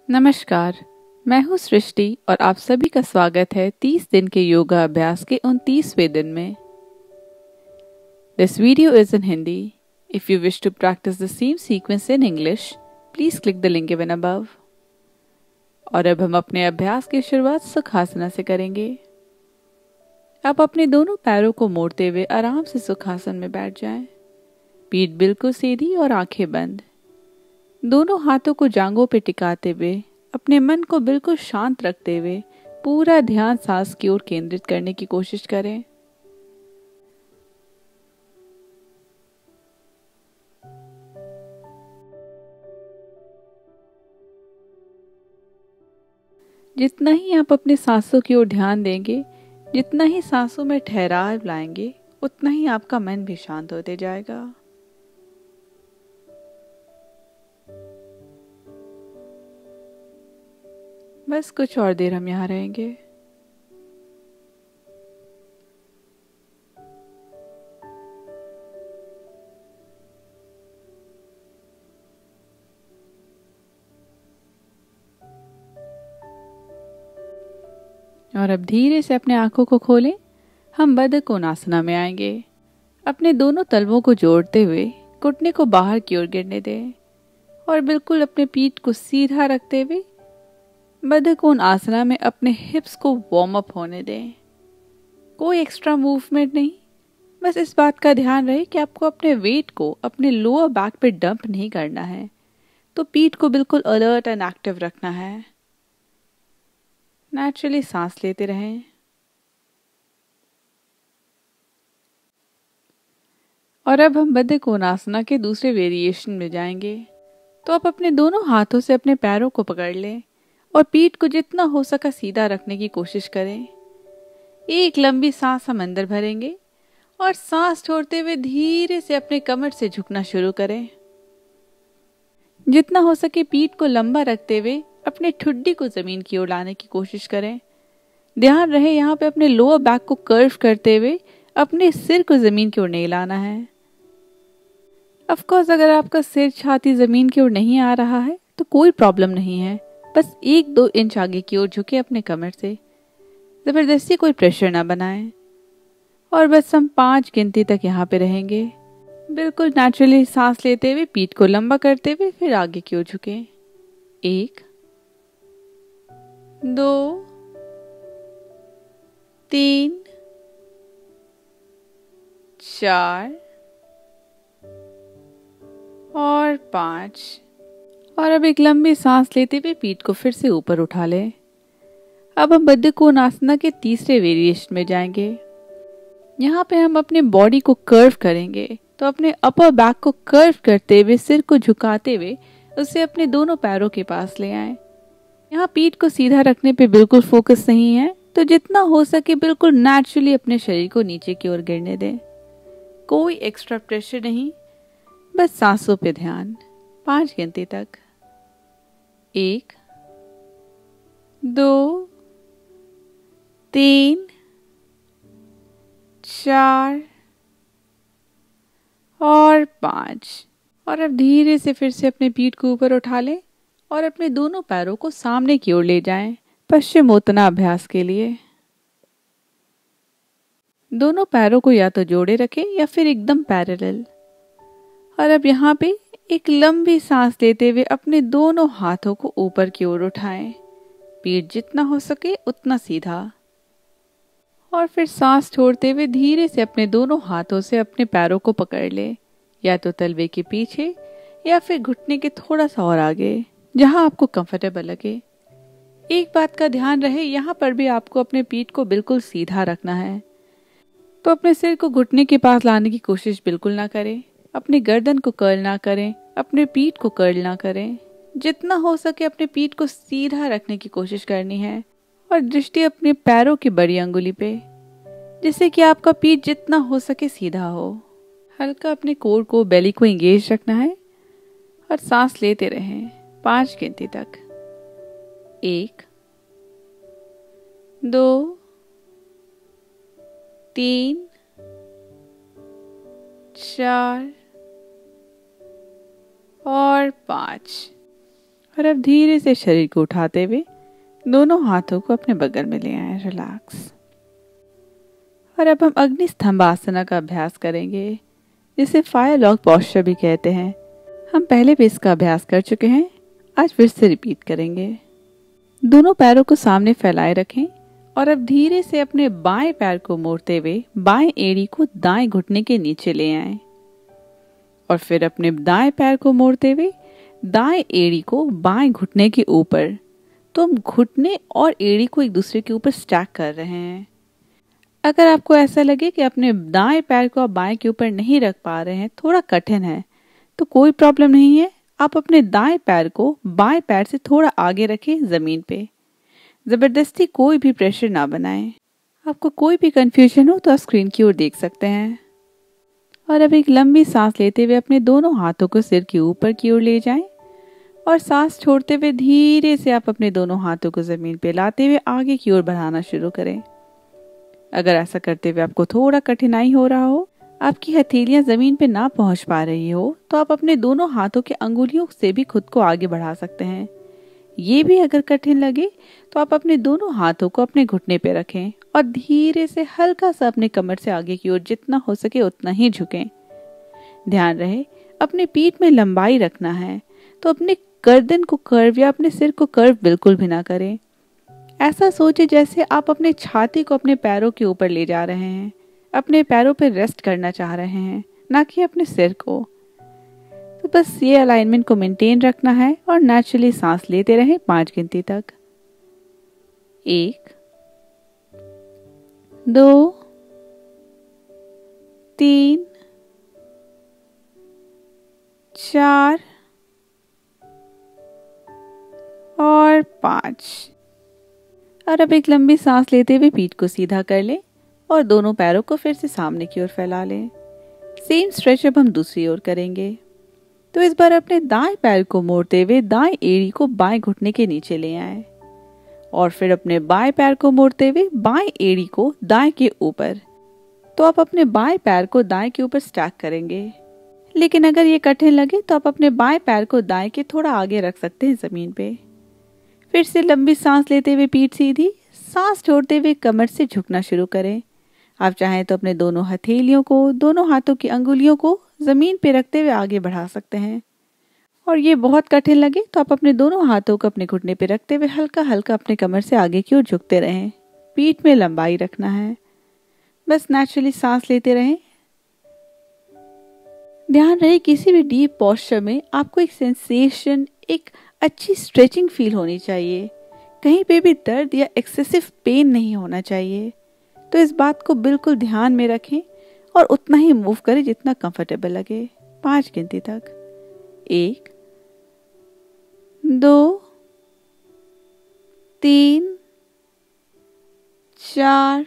नमस्कार, मैं हूँ सृष्टि और आप सभी का स्वागत है 30 दिन के योगा अभ्यास के 29वें दिन में। This video is in Hindi. If you wish to practice the same sequence in English, please click the link given above. और अब हम अपने अभ्यास की शुरुआत सुखासना से करेंगे। आप अपने दोनों पैरों को मोड़ते हुए आराम से सुखासन में बैठ जाएं। पीठ बिल्कुल सीधी और आंखें बंद। दोनों हाथों को जांघों पे टिकाते हुए अपने मन को बिल्कुल शांत रखते हुए पूरा ध्यान सांस की ओर केंद्रित करने की कोशिश करें। जितना ही आप अपनी सांसों की ओर ध्यान देंगे, जितना ही सांसों में ठहराव लाएंगे, उतना ही आपका मन भी शांत होते जाएगा। बस कुछ और देर हम यहाँ रहेंगे। और अब धीरे से अपने आंखों को खोलें। हम बद्धकोणासना में आएंगे। अपने दोनों तलवों को जोड़ते हुए घुटने को बाहर की ओर गिरने दें और बिल्कुल अपने पीठ को सीधा रखते हुए बद्धकोण आसना में अपने हिप्स को वार्म अप होने दें। कोई एक्स्ट्रा मूवमेंट नहीं, बस इस बात का ध्यान रहे कि आपको अपने वेट को अपने लोअर बैक पे डंप नहीं करना है, तो पीठ को बिल्कुल अलर्ट एंड एक्टिव रखना है। नेचुरली सांस लेते रहें। और अब हम बद्धकोणासना के दूसरे वेरिएशन में जाएंगे। तो आप अपने दोनों हाथों से अपने पैरों को पकड़ लें और पीठ को जितना हो सका सीधा रखने की कोशिश करें। एक लंबी सांस हम अंदर भरेंगे और सांस छोड़ते हुए धीरे से अपने कमर से झुकना शुरू करें। जितना हो सके पीठ को लंबा रखते हुए अपने ठुड्डी को जमीन की ओर लाने की कोशिश करें। ध्यान रहे यहाँ पे अपने लोअर बैक को कर्व करते हुए अपने सिर को जमीन की ओर नहीं लाना है। ऑफ कोर्स अगर आपका सिर छाती जमीन की ओर नहीं आ रहा है तो कोई प्रॉब्लम नहीं है। बस 1-2 इंच आगे की ओर झुके अपने कमर से। जबरदस्ती कोई प्रेशर ना बनाएं। और बस हम 5 गिनती तक यहाँ पे रहेंगे। बिल्कुल नेचुरली सांस लेते हुए पीठ को लंबा करते हुए फिर आगे की ओर झुके। 1, 2, 3, 4 और 5। और अब एक लंबी सांस लेते हुए पीठ को फिर से ऊपर उठा लें। अब हम बद्धकोणासना के तीसरे वेरिएशन में जाएंगे। यहाँ पे हम अपने बॉडी को कर्व करेंगे, तो अपने अपर बैक को कर्व करते हुए सिर को झुकाते हुए उसे अपने दोनों पैरों के पास ले आएं। यहाँ पीठ को सीधा रखने पे बिल्कुल फोकस नहीं है, तो जितना हो सके बिल्कुल नेचुरली अपने शरीर को नीचे की ओर गिरने दें। कोई एक्स्ट्रा प्रेशर नहीं, बस सांसों पे ध्यान। 5 गिनती तक। 1, 2, 3, 4 और 5। और अब धीरे से फिर से अपने पीठ को ऊपर उठा लें और अपने दोनों पैरों को सामने की ओर ले जाएं, पश्चिमोत्तान अभ्यास के लिए। दोनों पैरों को या तो जोड़े रखें या फिर एकदम पैरेलल। और अब यहाँ पे एक लंबी सांस लेते हुए अपने दोनों हाथों को ऊपर की ओर उठाएं। पीठ जितना हो सके उतना सीधा। और फिर सांस छोड़ते हुए धीरे से अपने दोनों हाथों से अपने पैरों को पकड़ ले, या तो तलवे के पीछे या फिर घुटने के थोड़ा सा और आगे, जहां आपको कंफर्टेबल लगे। एक बात का ध्यान रहे, यहाँ पर भी आपको अपने पीठ को बिल्कुल सीधा रखना है, तो अपने सिर को घुटने के पास लाने की कोशिश बिल्कुल ना करें। अपनी गर्दन को कर्ल ना करें, अपने पीठ को कर्ल ना करें। जितना हो सके अपने पीठ को सीधा रखने की कोशिश करनी है और दृष्टि अपने पैरों की बड़ी अंगुली पे, जिससे कि आपका पीठ जितना हो सके सीधा हो। हल्का अपने कोर को, बेली को एंगेज रखना है और सांस लेते रहें 5 गिनती तक। 1, 2, 3, 4 और 5। और अब धीरे से शरीर को उठाते हुए दोनों हाथों को अपने बगल में ले आए, रिलैक्स। और अब हम अग्नि स्तंभ आसना का अभ्यास करेंगे, जिसे फायर लॉक पोस्चर भी कहते हैं। हम पहले भी इसका अभ्यास कर चुके हैं, आज फिर से रिपीट करेंगे। दोनों पैरों को सामने फैलाए रखें और अब धीरे से अपने बाएं पैर को मोड़ते हुए बाएं एड़ी को दाएं घुटने के नीचे ले आएं और फिर अपने दाएं पैर को मोड़ते हुए दाएं एड़ी को बाएं घुटने के ऊपर। तो हम घुटने और एड़ी को एक दूसरे के ऊपर स्टैक कर रहे हैं। अगर आपको ऐसा लगे कि अपने दाएं पैर को आप बाएं के ऊपर नहीं रख पा रहे हैं, थोड़ा कठिन है, तो कोई प्रॉब्लम नहीं है। आप अपने दाएं पैर को बाएं पैर से थोड़ा आगे रखें जमीन पे। जबरदस्ती कोई भी प्रेशर ना बनाएं। आपको कोई भी कंफ्यूजन हो तो आप स्क्रीन की ओर देख सकते हैं। और अब एक लंबी सांस लेते हुए अपने दोनों हाथों को सिर के ऊपर की ओर ले जाएं और सांस छोड़ते हुए धीरे से आप अपने दोनों हाथों को जमीन पे लाते हुए आगे की ओर बढ़ाना शुरू करें। अगर ऐसा करते हुए आपको थोड़ा कठिनाई हो रहा हो, आपकी हथेलियां जमीन पे ना पहुंच पा रही हो, तो आप अपने दोनों हाथों के अंगुलियों से भी खुद को आगे बढ़ा सकते हैं। ये भी अगर कठिन लगे तो आप अपने दोनों हाथों को अपने घुटने पे रखें और धीरे से हल्का सा अपने कमर से आगे की ओर जितना हो सके उतना ही झुकें। ध्यान रहे अपने पीठ में लंबाई रखना है, तो अपने गर्दन को कर्व या अपने सिर को कर्व बिल्कुल भी ना करें। ऐसा सोचे जैसे आप अपने छाती को अपने पैरों के ऊपर ले जा रहे हैं, अपने पैरों पर रेस्ट करना चाह रहे हैं, ना कि अपने सिर को। तो बस ये अलाइनमेंट को मेंटेन रखना है और नेचुरली सांस लेते रहें 5 गिनती तक। 1 2 3 4 और 5। और अब एक लंबी सांस लेते हुए पीठ को सीधा कर लें और दोनों पैरों को फिर से सामने की ओर फैला लें। सेम स्ट्रेच अब हम दूसरी ओर करेंगे। तो इस बार अपने दाएं पैर को मोड़ते हुए दाएं एड़ी को बाएं घुटने के नीचे ले आए और फिर अपने बाएं पैर को मोड़ते हुए बाएं एड़ी को दाएं के ऊपर। तो आप अपने बाएं पैर को दाएं के ऊपर स्टैक करेंगे, लेकिन अगर ये कठिन लगे तो आप अपने बाएं पैर को दाएं के थोड़ा आगे रख सकते हैं जमीन पे। फिर से लंबी सांस लेते हुए पीठ सीधी, सांस छोड़ते हुए कमर से झुकना शुरू करें। आप चाहें तो अपने दोनों हथेलियों को, दोनों हाथों की अंगुलियों को जमीन पे रखते हुए आगे बढ़ा सकते हैं। और ये बहुत कठिन लगे तो आप अपने दोनों हाथों को अपने घुटने पे रखते हुए हल्का हल्का अपने कमर से आगे की ओर झुकते रहें। पीठ में लंबाई रखना है, बस नेचुरली सांस लेते रहें। ध्यान रहे किसी भी डीप पोस्चर में आपको एक सेंसेशन, एक अच्छी स्ट्रेचिंग फील होनी चाहिए। कहीं पे भी दर्द या एक्सेसिव पेन नहीं होना चाहिए। तो इस बात को बिल्कुल ध्यान में रखें और उतना ही मूव करें जितना कंफर्टेबल लगे। 5 गिनती तक। 1 2 3 4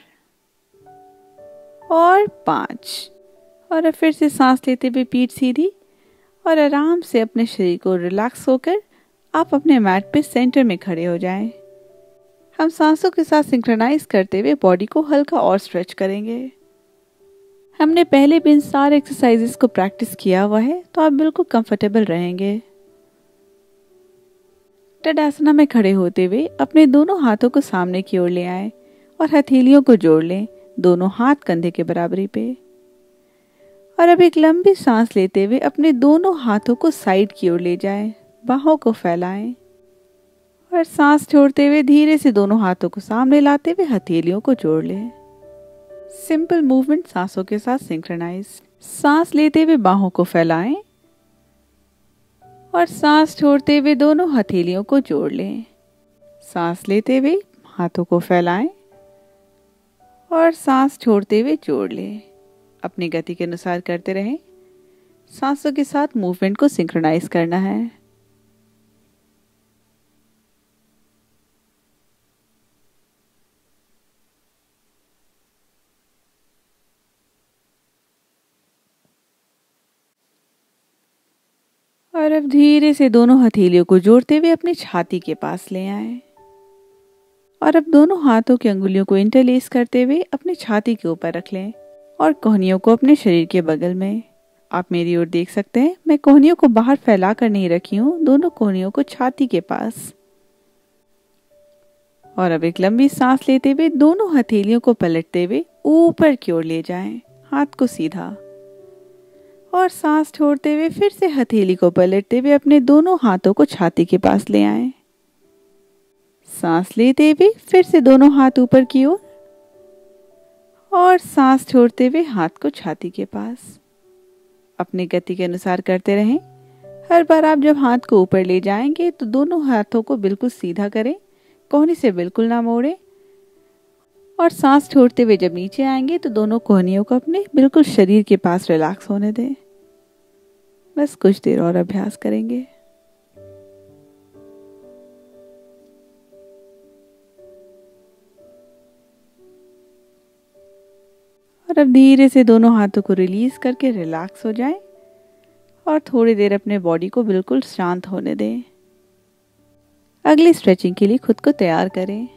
और 5। और अब फिर से सांस लेते हुए पीठ सीधी और आराम से अपने शरीर को रिलैक्स होकर आप अपने मैट पे सेंटर में खड़े हो जाएं। हम सांसों के साथ सिंक्रोनाइज करते हुए बॉडी को हल्का और स्ट्रेच करेंगे। हमने पहले भी इन सारे एक्सरसाइजेस को प्रैक्टिस किया हुआ है, तो आप बिल्कुल कंफर्टेबल रहेंगे। टडासना में खड़े होते हुए अपने दोनों हाथों को सामने की ओर ले आएं और हथेलियों को जोड़ लें, दोनों हाथ कंधे के बराबरी पे। और अब एक लंबी सांस लेते हुए अपने दोनों हाथों को साइड की ओर ले जाएं, बाहों को फैलाएं और सांस छोड़ते हुए धीरे से दोनों हाथों को सामने लाते हुए हथेलियों को जोड़ लें। सिंपल मूवमेंट सांसों के साथ सिंक्रोनाइज। सांस लेते हुए बाहों को फैलाएं और सांस छोड़ते हुए दोनों हथेलियों को जोड़ लें। सांस लेते हुए हाथों को फैलाएं और सांस छोड़ते हुए जोड़ लें। अपनी गति के अनुसार करते रहें। सांसों के साथ मूवमेंट को सिंक्रोनाइज करना है। और अब धीरे से दोनों हथेलियों को जोड़ते हुए अपनी छाती के पास ले आएं और अब दोनों हाथों की अंगुलियों को इंटरलेस करते हुए अपनी छाती के ऊपर रख लें और कोहनियों को अपने शरीर के बगल में। आप मेरी ओर देख सकते हैं, मैं कोहनियों को बाहर फैला कर नहीं रखी हूँ, दोनों कोहनियों को छाती के पास। और अब एक लंबी सांस लेते हुए दोनों हथेलियों को पलटते हुए ऊपर की ओर ले जाएं, हाथ को सीधा। और सांस छोड़ते हुए फिर से हथेली को पलटते हुए अपने दोनों हाथों को छाती के पास ले आएं। सांस लेते हुए फिर से दोनों हाथ ऊपर की ओर और सांस छोड़ते हुए हाथ को छाती के पास। अपनी गति के अनुसार करते रहें। हर बार आप जब हाथ को ऊपर ले जाएंगे तो दोनों हाथों को बिल्कुल सीधा करें, कोहनी से बिल्कुल ना मोड़ें। और सांस छोड़ते हुए जब नीचे आएंगे तो दोनों कोहनियों को अपने बिल्कुल शरीर के पास रिलैक्स होने दें। बस कुछ देर और अभ्यास करेंगे। और अब धीरे से दोनों हाथों को रिलीज करके रिलैक्स हो जाएं और थोड़ी देर अपने बॉडी को बिल्कुल शांत होने दें। अगली स्ट्रेचिंग के लिए खुद को तैयार करें।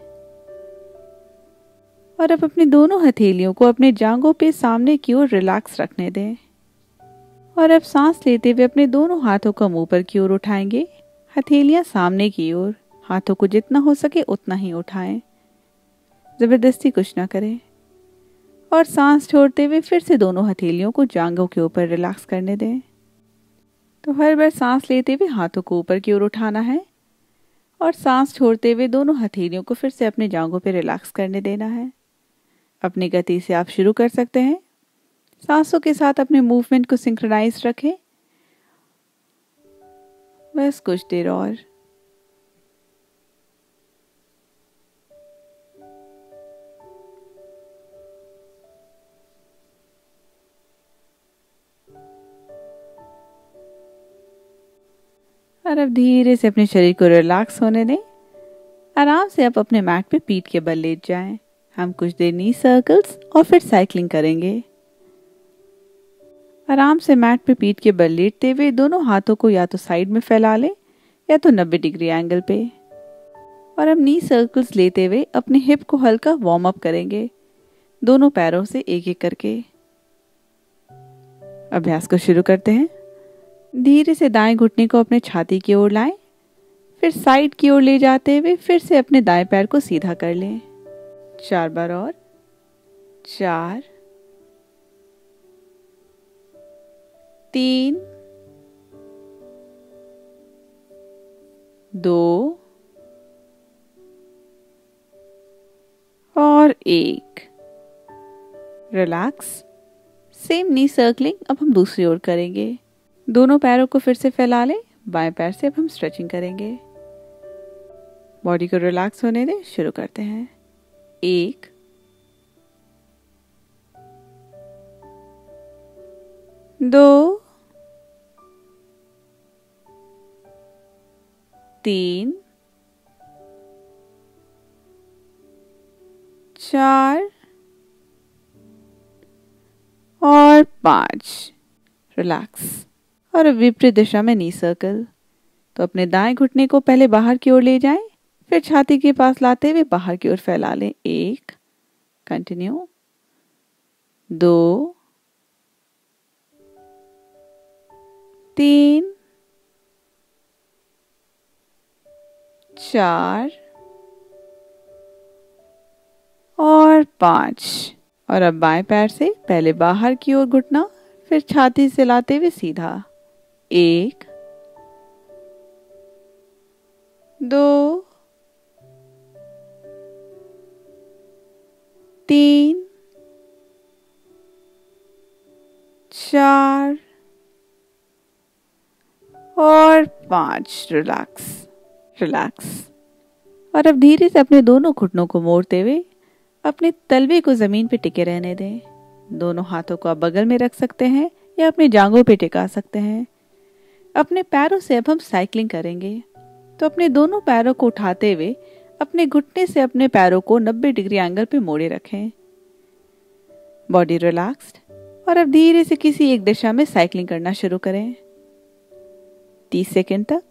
और अब अपनी दोनों हथेलियों को अपने जांघों पे सामने की ओर रिलैक्स रखने दें। और अब सांस लेते हुए अपने दोनों हाथों को मुंह पर की ओर उठाएंगे, हथेलियां सामने की ओर। हाथों को जितना हो सके उतना ही उठाएं, जबरदस्ती कुछ ना करें। और सांस छोड़ते हुए फिर से दोनों हथेलियों को जांघों के ऊपर रिलैक्स करने दें। तो हर बार सांस लेते हुए हाथों को ऊपर की ओर उठाना है और सांस छोड़ते हुए दोनों हथेलियों को फिर से अपने जांघों पर रिलैक्स करने देना है। अपनी गति से आप शुरू कर सकते हैं। सांसों के साथ अपने मूवमेंट को सिंक्रोनाइज रखें। बस कुछ देर और। और अब धीरे से अपने शरीर को रिलैक्स होने दें। आराम से आप अपने मैट पे पीठ के बल लेट जाएं। हम कुछ देर नी सर्कल्स और फिर साइकिलिंग करेंगे। आराम से मैट पे पीठ के बल लेटते हुए दोनों हाथों को या तो साइड में फैला लें या तो 90 डिग्री एंगल पे। और अब नी सर्कल्स लेते हुए अपने हिप को हल्का वार्म अप करेंगे, दोनों पैरों से एक एक करके। अभ्यास को शुरू करते हैं। धीरे से दाएं घुटने को अपने छाती की ओर लाएं, फिर साइड की ओर ले जाते हुए फिर से अपने दाएं पैर को सीधा कर लें। 4 बार और। 4, 3, 2 और 1। रिलैक्स। सेम नी सर्कलिंग अब हम दूसरी ओर करेंगे। दोनों पैरों को फिर से फैला लें। बाएं पैर से अब हम स्ट्रेचिंग करेंगे। बॉडी को रिलैक्स होने दें। शुरू करते हैं। 1, 2, 3, 4 और 5। रिलैक्स। और अब विपरीत दिशा में नी सर्कल। तो अपने दाएं घुटने को पहले बाहर की ओर ले जाएं, फिर छाती के पास लाते हुए बाहर की ओर फैला लें। 1, कंटिन्यू। 2, 3, 4 और 5। और अब बाएं पैर से पहले बाहर की ओर घुटना, फिर छाती से लाते हुए सीधा। 1, 2, 3, 4 और 5। Relax, relax. और अब धीरे से अपने दोनों घुटनों को मोड़ते हुए अपने तलवे को जमीन पे टिके रहने दें। दोनों हाथों को आप बगल में रख सकते हैं या अपने जांघों पे टिका सकते हैं। अपने पैरों से अब हम साइकिलिंग करेंगे। तो अपने दोनों पैरों को उठाते हुए अपने घुटने से अपने पैरों को 90 डिग्री एंगल पे मोड़े रखें। Body relaxed. और अब धीरे से किसी एक दिशा में साइकिलिंग करना शुरू करें, 30 सेकंड तक।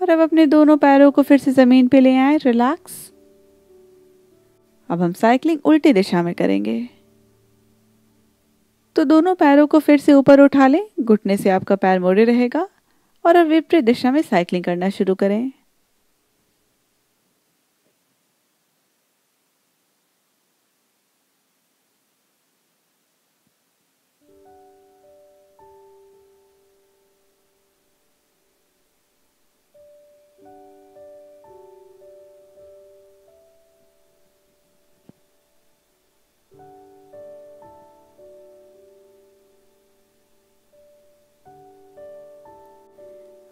और अब अपने दोनों पैरों को फिर से जमीन पे ले आए, रिलैक्स। अब हम साइकिलिंग उल्टी दिशा में करेंगे। तो दोनों पैरों को फिर से ऊपर उठा लें, घुटने से आपका पैर मोड़े रहेगा और अब विपरीत दिशा में साइकिलिंग करना शुरू करें।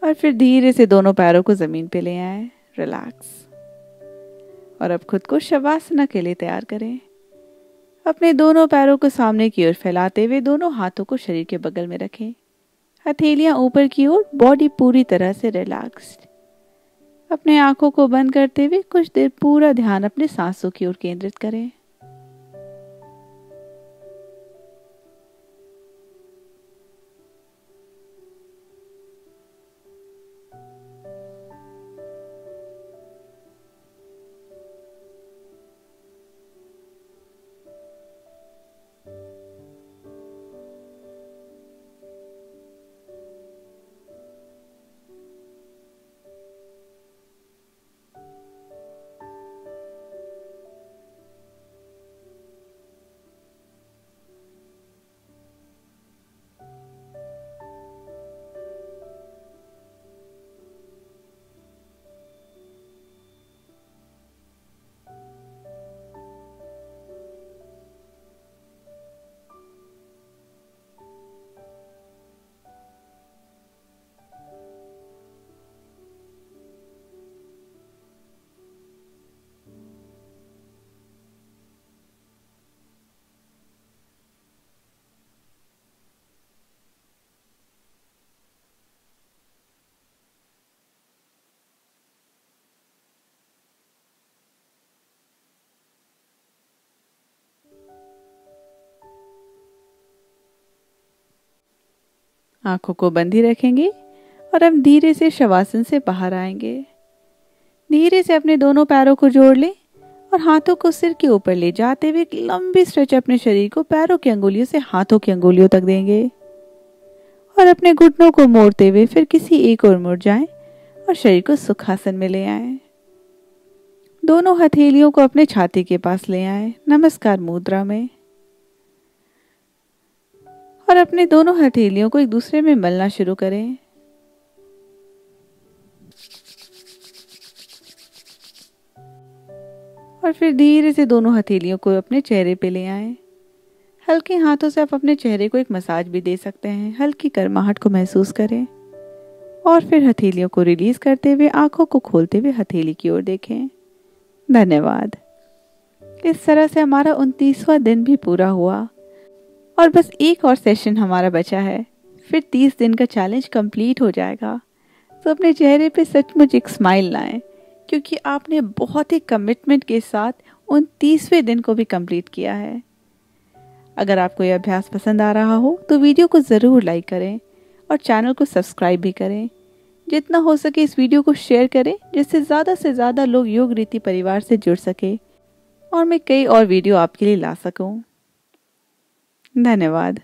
और फिर धीरे से दोनों पैरों को जमीन पे ले आए, रिलैक्स। और अब खुद को शवासना के लिए तैयार करें। अपने दोनों पैरों को सामने की ओर फैलाते हुए दोनों हाथों को शरीर के बगल में रखें, हथेलियां ऊपर की ओर, बॉडी पूरी तरह से रिलैक्स्ड। अपने आंखों को बंद करते हुए कुछ देर पूरा ध्यान अपने सांसों की ओर केंद्रित करें। आंखों को बंद ही रखेंगे और हम धीरे से शवासन से बाहर आएंगे। धीरे से अपने दोनों पैरों को जोड़ लें और हाथों को सिर के ऊपर ले जाते हुए एक लंबी स्ट्रेच अपने शरीर को पैरों की अंगुलियों से हाथों की अंगुलियों तक देंगे और अपने घुटनों को मोड़ते हुए फिर किसी एक ओर मुड़ जाएं और शरीर को सुखासन में ले आएं। दोनों हथेलियों को अपने छाती के पास ले आएं, नमस्कार मुद्रा में। और अपने दोनों हथेलियों को एक दूसरे में मलना शुरू करें। और फिर धीरे से दोनों हथेलियों को अपने चेहरे पे ले आएं। हल्के हाथों से आप अपने चेहरे को एक मसाज भी दे सकते हैं। हल्की गर्माहट को महसूस करें और फिर हथेलियों को रिलीज करते हुए आंखों को खोलते हुए हथेली की ओर देखें। धन्यवाद। इस तरह से हमारा 29वां दिन भी पूरा हुआ और बस एक और सेशन हमारा बचा है, फिर 30 दिन का चैलेंज कंप्लीट हो जाएगा। तो अपने चेहरे पे सचमुच एक स्माइल लाएं, क्योंकि आपने बहुत ही कमिटमेंट के साथ 29वें दिन को भी कंप्लीट किया है। अगर आपको यह अभ्यास पसंद आ रहा हो तो वीडियो को ज़रूर लाइक करें और चैनल को सब्सक्राइब भी करें। जितना हो सके इस वीडियो को शेयर करें, जिससे ज़्यादा से ज़्यादा लोग योग रीति परिवार से जुड़ सके और मैं कई और वीडियो आपके लिए ला सकूं। धन्यवाद।